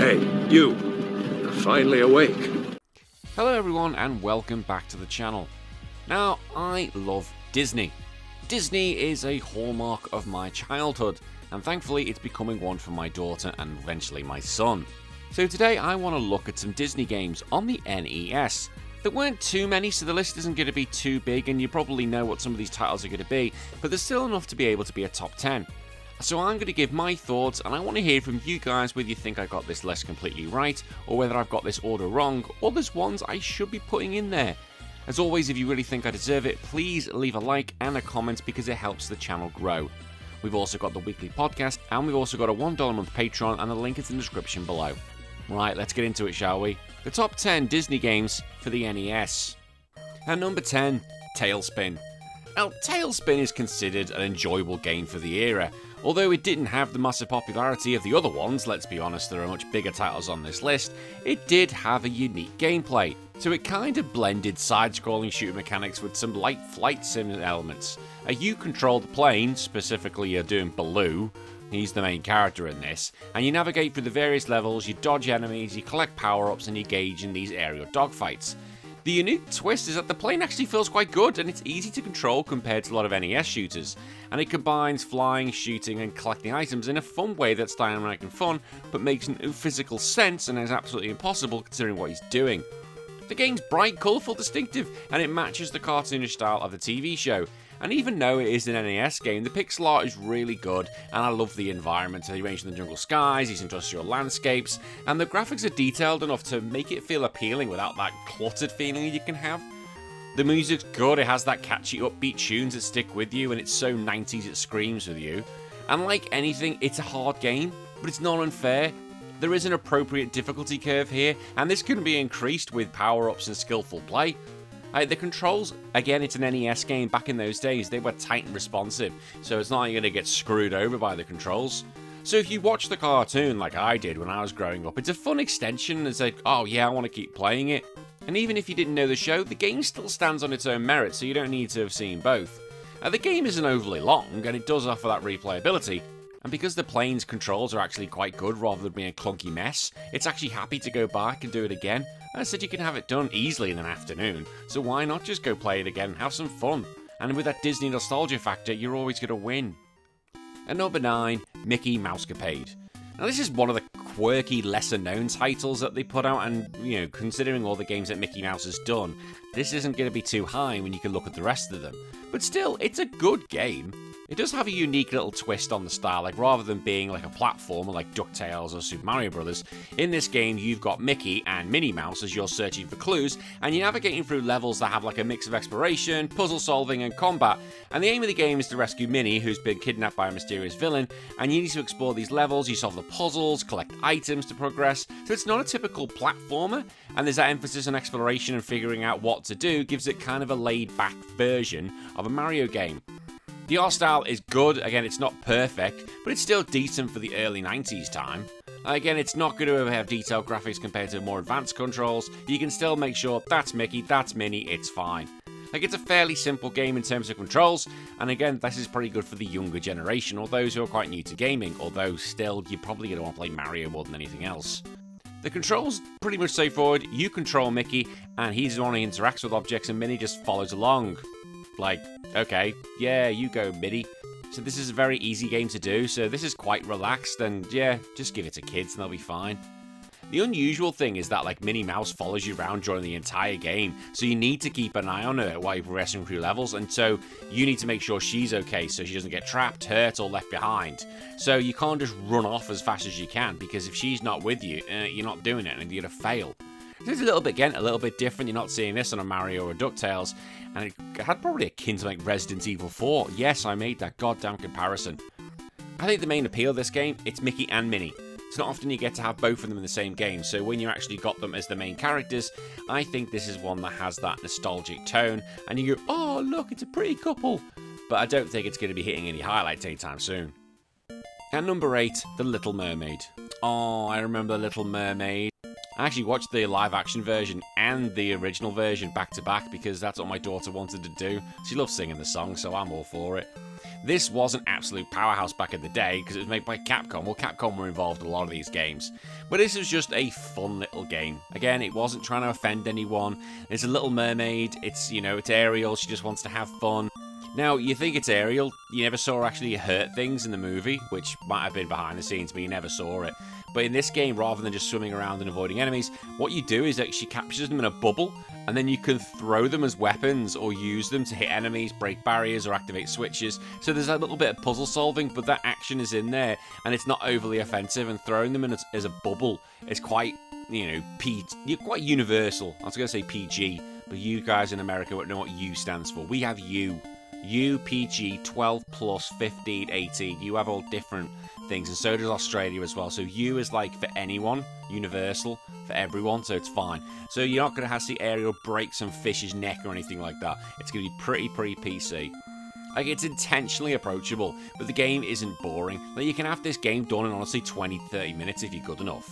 Hey, you. You're finally awake. Hello everyone and welcome back to the channel. Now, I love Disney. Disney is a hallmark of my childhood, and thankfully it's becoming one for my daughter and eventually my son. So today I want to look at some Disney games on the NES. There weren't too many, so the list isn't going to be too big, and you probably know what some of these titles are going to be, but there's still enough to be able to be a top 10. So I'm going to give my thoughts, and I want to hear from you guys whether you think I got this list completely right, or whether I've got this order wrong, or there's ones I should be putting in there. As always, if you really think I deserve it, please leave a like and a comment because it helps the channel grow. We've also got the weekly podcast, and we've also got a $1 a month Patreon, and the link is in the description below. Right, let's get into it, shall we? The top 10 Disney games for the NES. At number 10, Tailspin. Now, Tailspin is considered an enjoyable game for the era. Although it didn't have the massive popularity of the other ones, let's be honest, there are much bigger titles on this list, it did have a unique gameplay. So it kind of blended side-scrolling shooter mechanics with some light flight sim elements. You control the plane, specifically you're doing Baloo, he's the main character in this, and you navigate through the various levels, you dodge enemies, you collect power-ups, and you engage in these aerial dogfights. The unique twist is that the plane actually feels quite good, and it's easy to control compared to a lot of NES shooters, and it combines flying, shooting, and collecting items in a fun way that's dynamic and fun, but makes no physical sense and is absolutely impossible considering what he's doing. The game's bright, colourful, distinctive, and it matches the cartoonish style of the TV show. And even though it is an NES game, the pixel art is really good, and I love the environment, the arrangement of the jungle skies, these industrial landscapes, and the graphics are detailed enough to make it feel appealing without that cluttered feeling you can have. The music's good, it has that catchy upbeat tunes that stick with you, and it's so 90s it screams with you. And like anything, it's a hard game, but it's not unfair. There is an appropriate difficulty curve here, and this can be increased with power-ups and skillful play. The controls, again, it's an NES game. Back in those days, they were tight and responsive, so it's not like you're going to get screwed over by the controls. So if you watch the cartoon like I did when I was growing up, it's a fun extension. It's like, oh yeah, I want to keep playing it. And even if you didn't know the show, the game still stands on its own merit, so you don't need to have seen both. The game isn't overly long, and it does offer that replayability. And because the plane's controls are actually quite good rather than being a clunky mess, it's actually happy to go back and do it again. I said you can have it done easily in an afternoon, so why not just go play it again and have some fun? And with that Disney nostalgia factor, you're always going to win. At number 9, Mickey Mousecapade. Now this is one of the quirky, lesser-known titles that they put out, and, considering all the games that Mickey Mouse has done, this isn't going to be too high when you can look at the rest of them. But still, it's a good game. It does have a unique little twist on the style, like rather than being like a platformer like DuckTales or Super Mario Bros., in this game you've got Mickey and Minnie Mouse as you're searching for clues, and you're navigating through levels that have like a mix of exploration, puzzle solving, and combat. And the aim of the game is to rescue Minnie, who's been kidnapped by a mysterious villain, and you need to explore these levels, you solve the puzzles, collect items to progress. So it's not a typical platformer, and there's that emphasis on exploration and figuring out what to do, gives it kind of a laid-back version of a Mario game. The art style is good, again it's not perfect, but it's still decent for the early 90s time. Again, it's not going to have detailed graphics compared to more advanced controls, you can still make sure that's Mickey, that's Minnie, it's fine. It's a fairly simple game in terms of controls, and again, this is pretty good for the younger generation, or those who are quite new to gaming, although still, you're probably going to want to play Mario more than anything else. The controls pretty much straightforward, you control Mickey, and he's the one who interacts with objects, and Minnie just follows along. Okay, yeah, you go, Minnie. So this is a very easy game to do, so this is quite relaxed, and yeah, just give it to kids and they'll be fine. The unusual thing is that Minnie Mouse follows you around during the entire game, so you need to keep an eye on her while you're progressing through levels, and so you need to make sure she's okay so she doesn't get trapped, hurt, or left behind. So you can't just run off as fast as you can, because if she's not with you, you're not doing it and you're gonna fail. It's a little bit different. You're not seeing this on a Mario or a DuckTales, and it had probably akin to Resident Evil 4. Yes, I made that goddamn comparison. I think the main appeal of this game, it's Mickey and Minnie. It's not often you get to have both of them in the same game, so when you actually got them as the main characters, I think this is one that has that nostalgic tone, and you go, oh look, it's a pretty couple. But I don't think it's going to be hitting any highlights anytime soon. At number 8, The Little Mermaid. Oh, I remember The Little Mermaid. I actually watched the live-action version and the original version back-to-back because that's what my daughter wanted to do. She loves singing the song, so I'm all for it. This was an absolute powerhouse back in the day because it was made by Capcom. Well, Capcom were involved in a lot of these games. But this was just a fun little game. Again, it wasn't trying to offend anyone. It's a little mermaid. It's, it's Ariel. She just wants to have fun. Now, you think it's Ariel. You never saw her actually hurt things in the movie, which might have been behind the scenes, but you never saw it. But in this game, rather than just swimming around and avoiding enemies, what you do is that she captures them in a bubble, and then you can throw them as weapons or use them to hit enemies, break barriers, or activate switches. So there's a little bit of puzzle solving, but that action is in there, and it's not overly offensive, and throwing them in as a bubble is quite, quite universal. I was going to say PG, but you guys in America won't know what U stands for. We have U. U, PG, 12 plus, 15, 18. You have all different things, and so does Australia as well. So U is like for anyone, universal, for everyone, so it's fine. So you're not going to see Ariel break some fish's neck or anything like that. It's going to be pretty PC. Like, it's intentionally approachable, but the game isn't boring. Like, you can have this game done in honestly 20-30 minutes if you're good enough.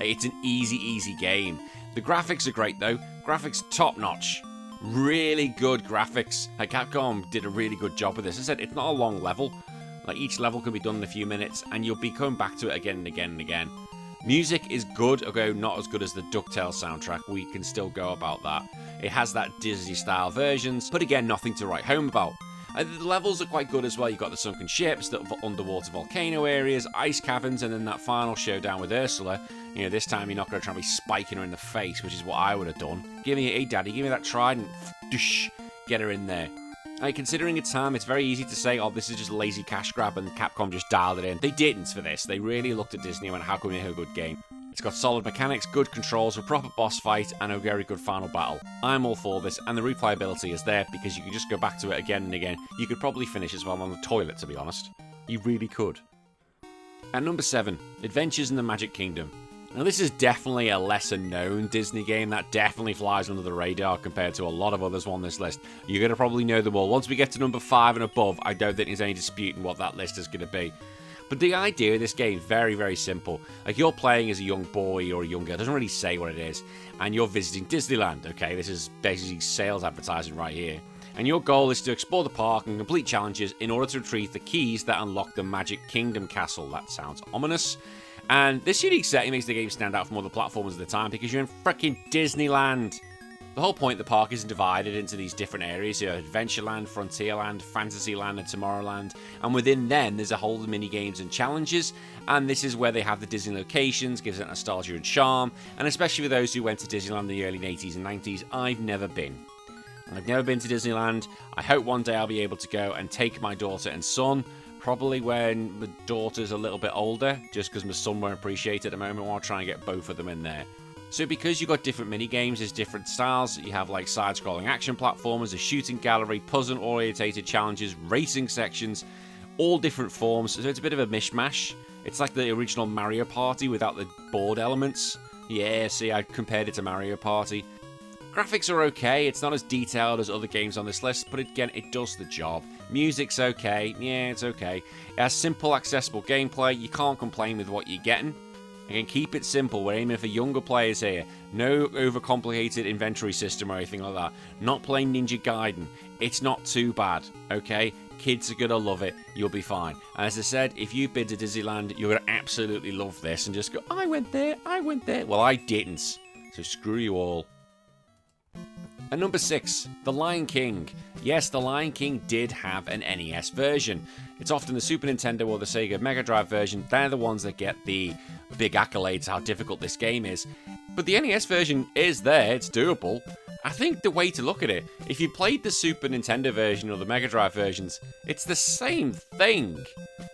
Like, it's an easy game. The graphics are great though. Graphics top notch. Really good graphics. Like, Capcom did a really good job with this. I said, it's not a long level. Like, each level can be done in a few minutes, and you'll be coming back to it again and again and again. Music is good, although not as good as the DuckTales soundtrack. We can still go about that. It has that Disney-style versions, but again, nothing to write home about. The levels are quite good as well. You've got the sunken ships, the underwater volcano areas, ice caverns, and then that final showdown with Ursula. This time you're not going to try and be spiking her in the face, which is what I would have done. Hey, Daddy, give me that trident. Doosh, get her in there. Considering its time, it's very easy to say, oh, this is just a lazy cash grab, and Capcom just dialed it in. They didn't for this. They really looked at Disney and went, how can we make a good game? It's got solid mechanics, good controls, a proper boss fight, and a very good final battle. I'm all for this, and the replayability is there because you can just go back to it again and again. You could probably finish as well on the toilet, to be honest. You really could. At number 7, Adventures in the Magic Kingdom. Now, this is definitely a lesser-known Disney game that definitely flies under the radar compared to a lot of others on this list. You're going to probably know them all. Once we get to number 5 and above, I don't think there's any disputing what that list is going to be. But the idea of this game is very simple. Like, you're playing as a young boy or a young girl, it doesn't really say what it is, and you're visiting Disneyland, okay? This is basically sales advertising right here. And your goal is to explore the park and complete challenges in order to retrieve the keys that unlock the Magic Kingdom castle. That sounds ominous. And this unique setting makes the game stand out from other platformers at the time because you're in freaking Disneyland. The whole point, the park is divided into these different areas. You have Adventureland, Frontierland, Fantasyland, and Tomorrowland. And within them, there's a whole of mini games and challenges. And this is where they have the Disney locations, gives it nostalgia and charm. And especially for those who went to Disneyland in the early 80s and 90s, I've never been. I've never been to Disneyland. I hope one day I'll be able to go and take my daughter and son. Probably when my daughter's a little bit older, just because my son won't appreciate it at the moment. I'll try and get both of them in there. So because you've got different mini-games, there's different styles. You have like side-scrolling action platformers, a shooting gallery, puzzle-orientated challenges, racing sections, all different forms. So it's a bit of a mishmash. It's like the original Mario Party without the board elements. Yeah, see, I compared it to Mario Party. Graphics are okay. It's not as detailed as other games on this list, but again, it does the job. Music's okay. Yeah, it's okay. It has simple, accessible gameplay. You can't complain with what you're getting. Again, keep it simple. We're aiming for younger players here. No overcomplicated inventory system or anything like that. Not playing Ninja Gaiden. It's not too bad, okay? Kids are going to love it. You'll be fine. And as I said, if you've been to Disneyland, you're going to absolutely love this and just go, I went there. Well, I didn't. So screw you all. At number 6, The Lion King. Yes, The Lion King did have an NES version. It's often the Super Nintendo or the Sega Mega Drive version. They're the ones that get the big accolades how difficult this game is. But the NES version is there, it's doable. I think the way to look at it, if you played the Super Nintendo version or the Mega Drive versions, it's the same thing.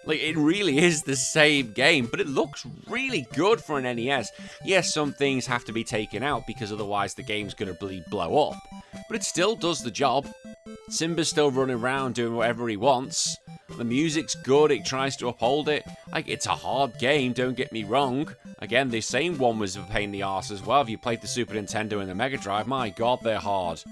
Like, it really is the same game, but it looks really good for an NES. Yes, some things have to be taken out because otherwise the game's going to blow up. But it still does the job. Simba's still running around doing whatever he wants. The music's good, it tries to uphold it. Like, it's a hard game, don't get me wrong. Again, the same one was a pain in the arse as well. If you played the Super Nintendo and the Mega Drive, my god, they're hard.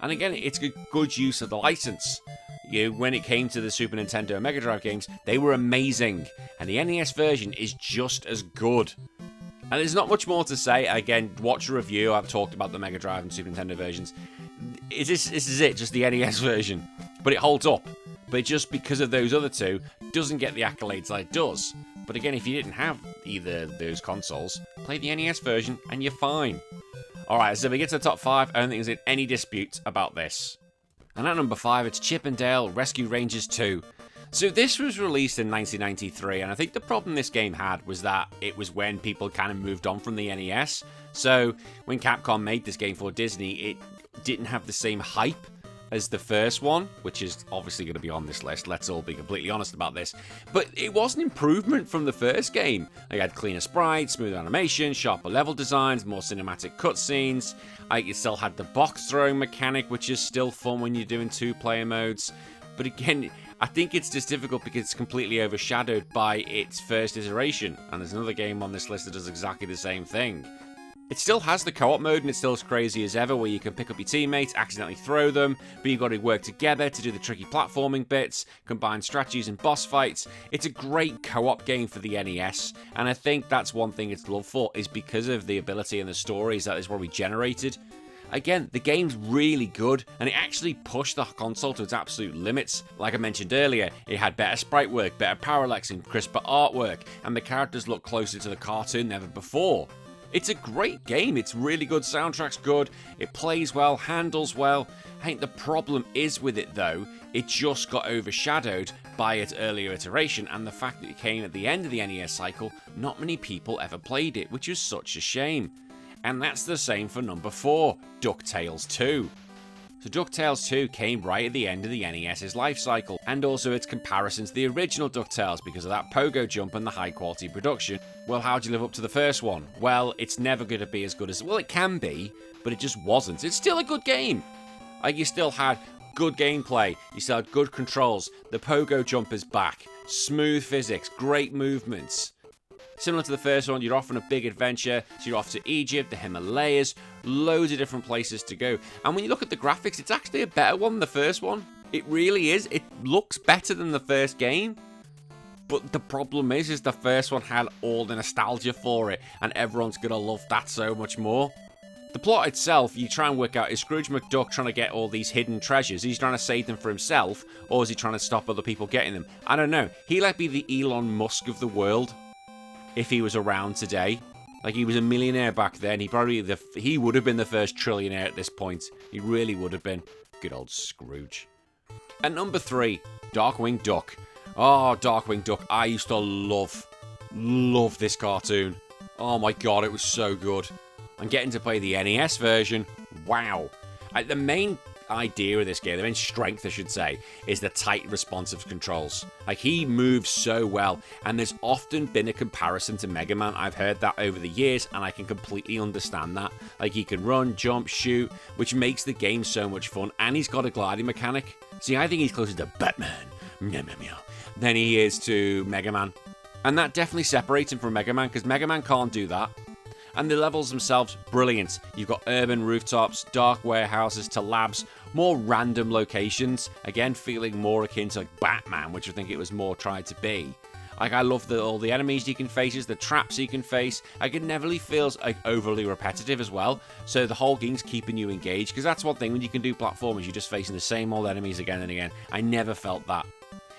And again, it's a good use of the license. When it came to the Super Nintendo and Mega Drive games, they were amazing. And the NES version is just as good. And there's not much more to say. Again, watch a review. I've talked about the Mega Drive and Super Nintendo versions. This is it, just the NES version. But it holds up. But just because of those other two, doesn't get the accolades that it does. But again, if you didn't have either of those consoles, play the NES version and you're fine. Alright, so we get to the top 5. I don't think there's any dispute about this. And at number 5, it's Chip 'n Dale Rescue Rangers 2. So this was released in 1993, and I think the problem this game had was that it was when people kind of moved on from the NES. So when Capcom made this game for Disney, it didn't have the same hype as the first one, which is obviously going to be on this list. Let's all be completely honest about this. But it was an improvement from the first game. It had cleaner sprites, smoother animation, sharper level designs, more cinematic cutscenes. It still had the box throwing mechanic, which is still fun when you're doing 2-player modes. But again, I think it's just difficult because it's completely overshadowed by its first iteration. And there's another game on this list that does exactly the same thing. It still has the co-op mode, and it's still as crazy as ever, where you can pick up your teammates, accidentally throw them, but you've got to work together to do the tricky platforming bits, combine strategies and boss fights. It's a great co-op game for the NES, and I think that's one thing it's loved for, is because of the ability and the stories that is what we generated. Again, the game's really good, and it actually pushed the console to its absolute limits. Like I mentioned earlier, it had better sprite work, better parallax, and crisper artwork, and the characters look closer to the cartoon than ever before. It's a great game. It's really good. Soundtrack's good. It plays well, handles well. I think the problem is with it, though, it just got overshadowed by its earlier iteration, and the fact that it came at the end of the NES cycle, not many people ever played it, which is such a shame. And that's the same for number 4, DuckTales 2. So DuckTales 2 came right at the end of the NES's life cycle, and also its comparison to the original DuckTales because of that pogo jump and the high quality production. Well, how do you live up to the first one? Well, it's never going to be as good as... Well, it can be, but it just wasn't. It's still a good game. You still had good gameplay, you still had good controls, the pogo jump is back, smooth physics, great movements. Similar to the first one, you're off on a big adventure, so you're off to Egypt, the Himalayas, loads of different places to go. And when you look at the graphics, it's actually a better one than the first one. It really is. It looks better than the first game. But the problem is the first one had all the nostalgia for it, and everyone's going to love that so much more. The plot itself, you try and work out, is Scrooge McDuck trying to get all these hidden treasures? He's trying to save them for himself, or is he trying to stop other people getting them? I don't know. He might be the Elon Musk of the world. If he was around today. He was a millionaire back then. He would have been the first trillionaire at this point. He really would have been. Good old Scrooge. At number 3, Darkwing Duck. Oh, Darkwing Duck. I used to love this cartoon. Oh my god, it was so good. And getting to play the NES version, wow. The main idea of this game, the main strength I should say, is the tight responsive controls. He moves so well, and there's often been a comparison to Mega Man. I've heard that over the years, and I can completely understand that. He can run, jump, shoot, which makes the game so much fun, and he's got a gliding mechanic. See, I think he's closer to Batman than he is to Mega Man, and that definitely separates him from Mega Man, because Mega Man can't do that. And the levels themselves, brilliant. You've got urban rooftops, dark warehouses to labs, more random locations. Again, feeling more akin to Batman, which I think it was more tried to be. I love all the enemies you can face, the traps you can face. It never feels overly repetitive as well. So the whole game's keeping you engaged, because that's one thing when you can do platformers, you're just facing the same old enemies again and again. I never felt that.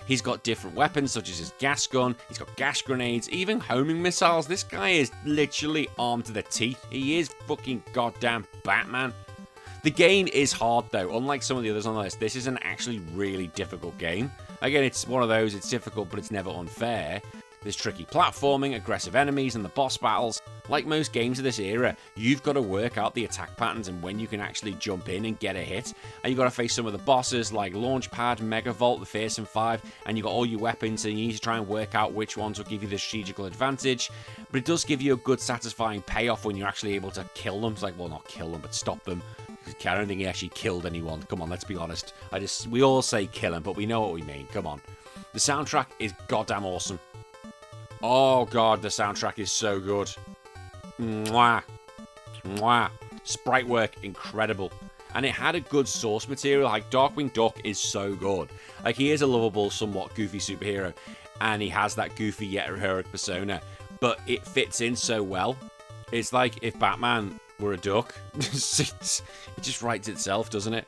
He's got different weapons, such as his gas gun, he's got gas grenades, even homing missiles. This guy is literally armed to the teeth. He is fucking goddamn Batman. The game is hard, though. Unlike some of the others on the list, this is an actually really difficult game. Again, it's one of those, it's difficult, but it's never unfair. There's tricky platforming, aggressive enemies, and the boss battles. Like most games of this era, you've got to work out the attack patterns and when you can actually jump in and get a hit. And you've got to face some of the bosses like Launchpad, Megavolt, the Fearsome 5, and you've got all your weapons, and you need to try and work out which ones will give you the strategical advantage. But it does give you a good, satisfying payoff when you're actually able to kill them. It's well, not kill them, but stop them. I don't think he actually killed anyone. Come on, let's be honest. We all say kill him, but we know what we mean. Come on. The soundtrack is goddamn awesome. Oh god, the soundtrack is so good. Mwah. Mwah. Sprite work, incredible. And it had a good source material. Darkwing Duck is so good. He is a lovable, somewhat goofy superhero, and he has that goofy yet heroic persona, but it fits in so well. It's like if Batman were a duck. It just writes itself, doesn't it?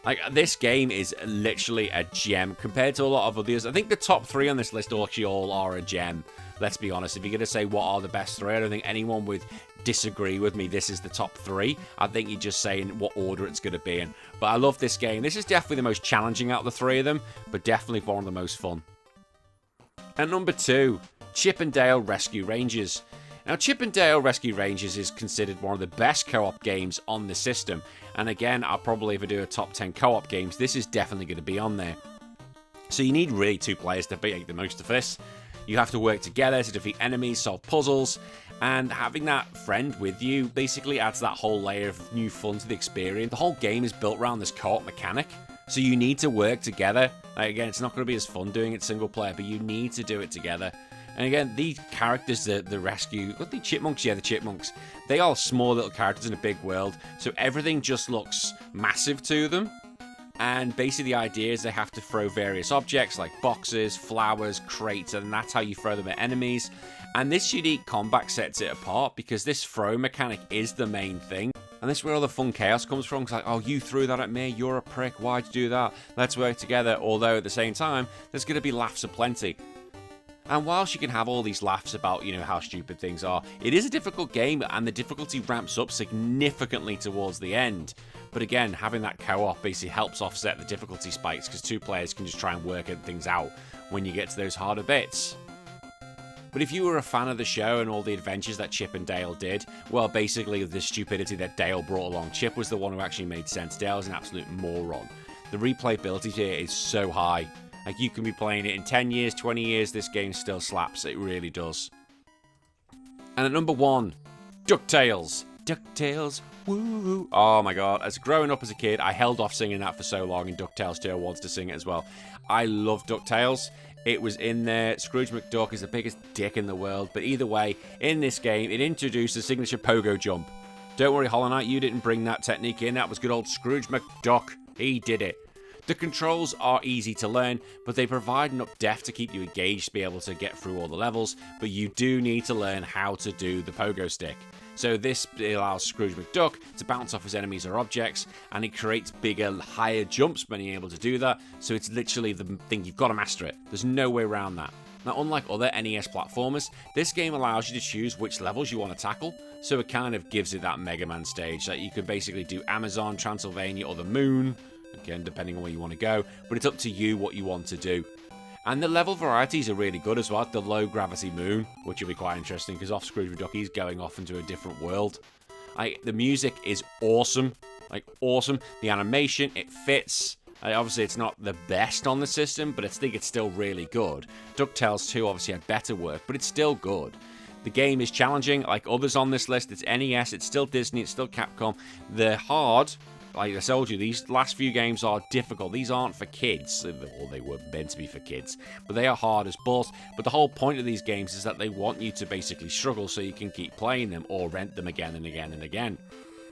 Like, this game is literally a gem compared to a lot of others. I think the top 3 on this list actually all are a gem. Let's be honest. If you're going to say what are the best 3, I don't think anyone would disagree with me. This is the top 3. I think you're just saying what order it's going to be in. But I love this game. This is definitely the most challenging out of the 3 of them, but definitely one of the most fun. At number 2, Chip 'n Dale Rescue Rangers. Now, Chip 'n Dale Rescue Rangers is considered one of the best co-op games on the system. And again, I'll probably, if I do a top 10 co-op games, this is definitely going to be on there. So you need really 2 players to make the most of this. You have to work together to defeat enemies, solve puzzles, and having that friend with you basically adds that whole layer of new fun to the experience. The whole game is built around this co-op mechanic, so you need to work together. Like, again, it's not going to be as fun doing it single player, but you need to do it together. And again, these characters, the rescue, what the chipmunks? Yeah, the chipmunks. They are small little characters in a big world, so everything just looks massive to them. And basically the idea is they have to throw various objects like boxes, flowers, crates, and that's how you throw them at enemies. And this unique combat sets it apart because this throw mechanic is the main thing. And this is where all the fun chaos comes from. It's like, oh, you threw that at me, you're a prick, why'd you do that? Let's work together. Although at the same time, there's going to be laughs aplenty. And whilst you can have all these laughs about, you know, how stupid things are, it is a difficult game and the difficulty ramps up significantly towards the end. But again, having that co-op basically helps offset the difficulty spikes because 2 players can just try and work things out when you get to those harder bits. But if you were a fan of the show and all the adventures that Chip and Dale did, well, basically the stupidity that Dale brought along. Chip was the one who actually made sense. Dale is an absolute moron. The replayability here is so high. Like, you can be playing it in 10 years, 20 years, this game still slaps. It really does. And at number 1, DuckTales. DuckTales, woo! Oh my god. As growing up as a kid, I held off singing that for so long, and DuckTales 2 I wanted to sing it as well. I love DuckTales. It was in there. Scrooge McDuck is the biggest dick in the world, but either way, in this game, it introduced the signature pogo jump. Don't worry, Hollow Knight, you didn't bring that technique in. That was good old Scrooge McDuck. He did it. The controls are easy to learn, but they provide enough depth to keep you engaged to be able to get through all the levels, but you do need to learn how to do the pogo stick. So this allows Scrooge McDuck to bounce off his enemies or objects, and it creates bigger, higher jumps when you're able to do that, so it's literally the thing, you've got to master it. There's no way around that. Now, unlike other NES platformers, this game allows you to choose which levels you want to tackle, so it kind of gives it that Mega Man stage, that you can basically do Amazon, Transylvania, or the Moon, again, depending on where you want to go, but it's up to you what you want to do. And the level varieties are really good as well. The low gravity moon, which will be quite interesting because off Scrooge McDuck, he's going off into a different world. The music is awesome, like awesome. The animation, it fits. Obviously, it's not the best on the system, but I think it's still really good. DuckTales 2 obviously had better work, but it's still good. The game is challenging, like others on this list. It's NES, it's still Disney, it's still Capcom. They're hard. Like I told you, these last few games are difficult. These aren't for kids. Well, they were meant to be for kids. But they are hard as balls. But the whole point of these games is that they want you to basically struggle so you can keep playing them or rent them again and again and again.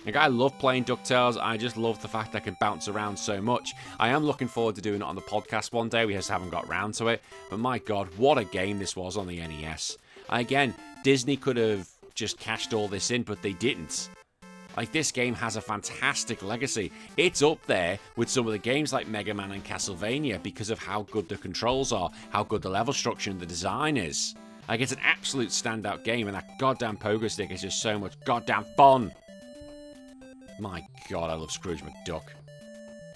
Like, I love playing DuckTales. I just love the fact I can bounce around so much. I am looking forward to doing it on the podcast one day. We just haven't got round to it. But my god, what a game this was on the NES. Again, Disney could have just cashed all this in, but they didn't. Like, this game has a fantastic legacy. It's up there with some of the games like Mega Man and Castlevania because of how good the controls are, how good the level structure and the design is. Like, it's an absolute standout game, and that goddamn pogo stick is just so much goddamn fun. My god, I love Scrooge McDuck.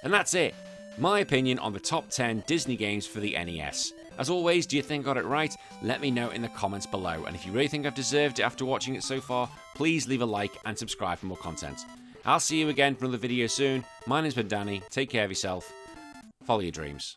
And that's it. My opinion on the top 10 Disney games for the NES. As always, do you think I got it right? Let me know in the comments below. And if you really think I've deserved it after watching it so far, please leave a like and subscribe for more content. I'll see you again for another video soon. My name's been Danny. Take care of yourself. Follow your dreams.